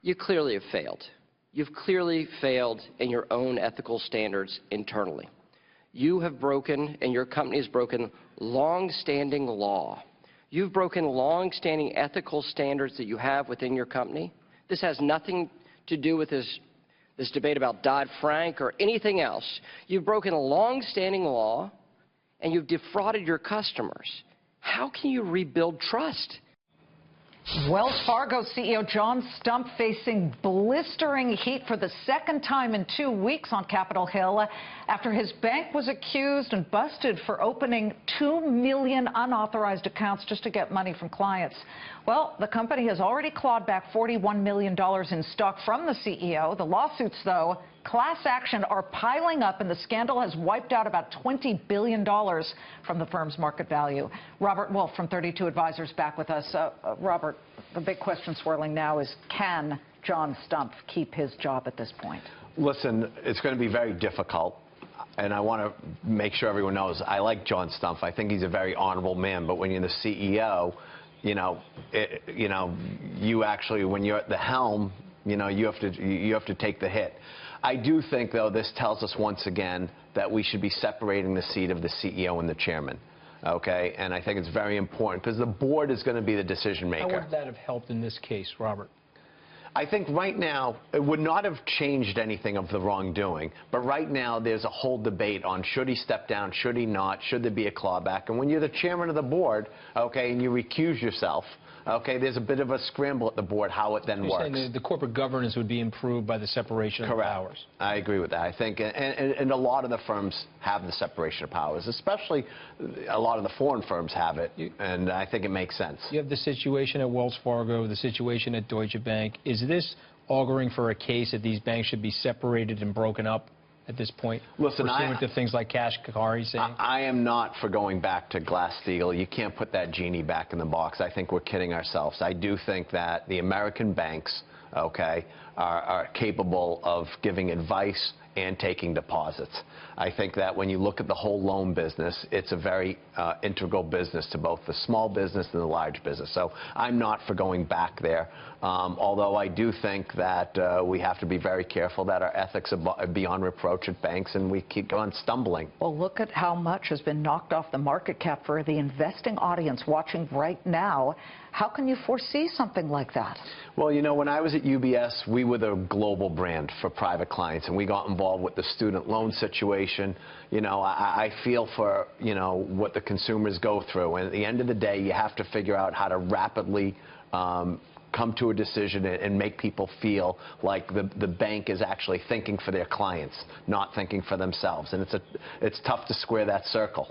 You clearly have failed. You've clearly failed in your own ethical standards internally. You have broken, and your company has broken, long-standing law. You've broken long-standing ethical standards that you have within your company. This has nothing to do with this debate about Dodd-Frank or anything else. You've broken a long-standing law, and you've defrauded your customers. How can you rebuild trust? Wells Fargo CEO John Stumpf facing blistering heat for the second time in 2 weeks on Capitol Hill after his bank was accused and busted for opening 2 million unauthorized accounts just to get money from clients. Well, the company has already clawed back $41 million in stock from the CEO. The lawsuits, though, class action, are piling up, and the scandal has wiped out about $20 billion from the firm's market value. Robert Wolf from 32 Advisors back with us. Robert, the big question swirling now is, can John Stumpf keep his job at this point? Listen, it's going to be very difficult. And I want to make sure everyone knows I like John Stumpf. I think he's a very honorable man. But when you're the CEO, you actually, when you're at the helm, you have to take the hit. I do think, though, this tells us once again that we should be separating the seat of the CEO and the chairman. Okay? And I think it's very important because the board is going to be the decision maker. How would that have helped in this case, Robert? I think right now, it would not have changed anything of the wrongdoing. But right now, there's a whole debate on should he step down, should he not, should there be a clawback. And when you're the chairman of the board, okay, and you recuse yourself, okay, there's a bit of a scramble at the board how it then works. You're saying the corporate governance would be improved by the separation of powers. I agree with that. I think, and a lot of the firms have the separation of powers, especially a lot of the foreign firms have it, and I think it makes sense. You have the situation at Wells Fargo, the situation at Deutsche Bank. Is this auguring for a case that these banks should be separated and broken up at this point? Listen, pursuant to things like Kashkari saying? I am not for going back to Glass-Steagall. You can't put that genie back in the box. I think we're kidding ourselves. I do think that the American banks, okay, are capable of giving advice and taking deposits. I think that when you look at the whole loan business, it's a very integral business to both the small business and the large business. So I'm not for going back there, although I do think that we have to be very careful that our ethics are beyond reproach at banks and we keep on stumbling. Well, look at how much has been knocked off the market cap for the investing audience watching right now. How can you foresee something like that? Well, when I was at UBS, we were the global brand for private clients, and we got involved with the student loan situation. I feel for, what the consumers go through. And at the end of the day, you have to figure out how to rapidly come to a decision and make people feel like the bank is actually thinking for their clients, not thinking for themselves. And it's tough to square that circle.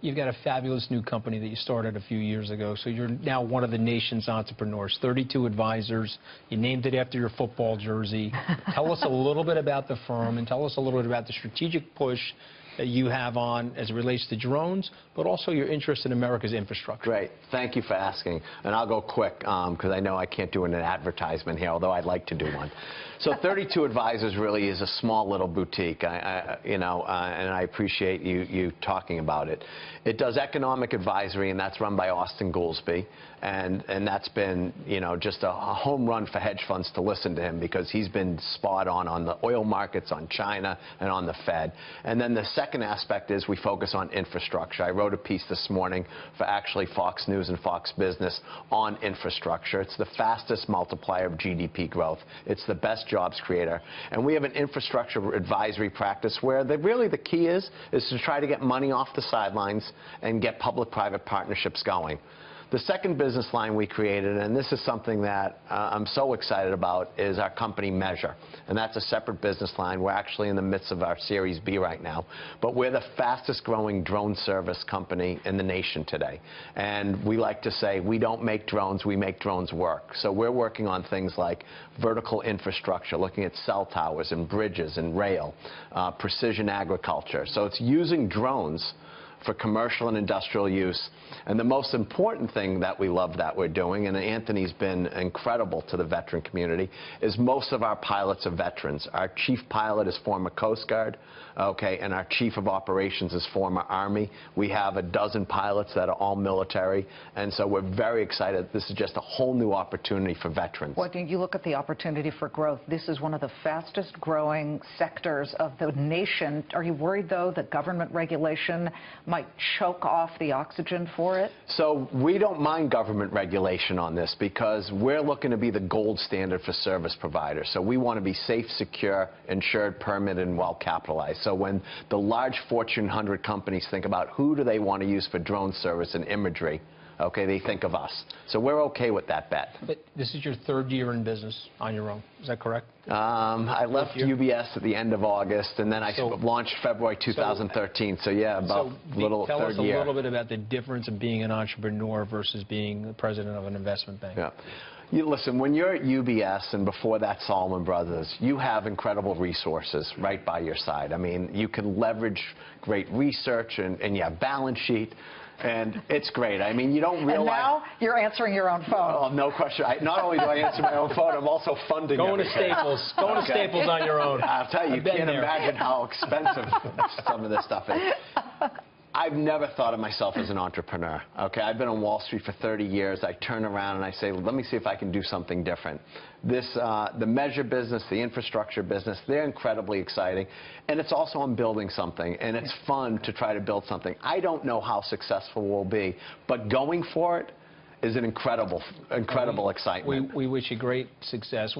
You've got a fabulous new company that you started a few years ago, so you're now one of the nation's entrepreneurs, 32 Advisors. You named it after your football jersey. Tell us a little bit about the firm and tell us a little bit about the strategic push that you have on as it relates to drones, but also your interest in America's infrastructure. Great. Thank you for asking. And I'll go quick because I know I can't do an advertisement here, although I'd like to do one. So 32 Advisors really is a small little boutique, and I appreciate you talking about it. It does economic advisory, and that's run by Austin Goolsbee. And that's been, just a home run for hedge funds to listen to him because he's been spot on the oil markets, on China, and on the Fed. And then the second aspect is we focus on infrastructure. I wrote a piece this morning for actually Fox News and Fox Business on infrastructure. It's the fastest multiplier of GDP growth. It's the best jobs creator. And we have an infrastructure advisory practice where really the key is to try to get money off the sidelines and get public-private partnerships going. The second business line we created, and this is something that I'm so excited about, is our company Measure. And that's a separate business line. We're actually in the midst of our Series B right now. But we're the fastest growing drone service company in the nation today. And we like to say we don't make drones, we make drones work. So we're working on things like vertical infrastructure, looking at cell towers and bridges and rail, precision agriculture. So it's using drones for commercial and industrial use. And the most important thing that we love that we're doing, and Anthony's been incredible to the veteran community, is most of our pilots are veterans. Our chief pilot is former Coast Guard, okay, and our chief of operations is former Army. We have a dozen pilots that are all military, and so we're very excited. This is just a whole new opportunity for veterans. When you look at the opportunity for growth, this is one of the fastest growing sectors of the nation. Are you worried, though, that government regulation might choke off the oxygen for it? So we don't mind government regulation on this because we're looking to be the gold standard for service providers. So we want to be safe, secure, insured, permitted, and well capitalized. So when the large Fortune 100 companies think about who do they want to use for drone service and imagery, okay, they think of us. So we're okay with that bet. But this is your third year in business on your own. Is that correct? I left UBS at the end of August, and then I launched February 2013. So yeah, about tell us a year. little bit about the difference of being an entrepreneur versus being the president of an investment bank. Yeah. Listen, when you're at UBS and before that Salomon Brothers, you have incredible resources right by your side. I mean, you can leverage great research and you have balance sheet. And it's great. I mean, you don't realize... And now you're answering your own phone. Oh, no question. Not only do I answer my own phone, I'm also funding Going everything. to Staples. Going to Staples on your own. I'll tell you, you can't imagine how expensive some of this stuff is. I've never thought of myself as an entrepreneur, okay? I've been on Wall Street for 30 years. I turn around and I say, let me see if I can do something different. The measure business, the infrastructure business, they're incredibly exciting. And it's also on building something, and it's fun to try to build something. I don't know how successful we'll be, but going for it is an incredible excitement. We wish you great success.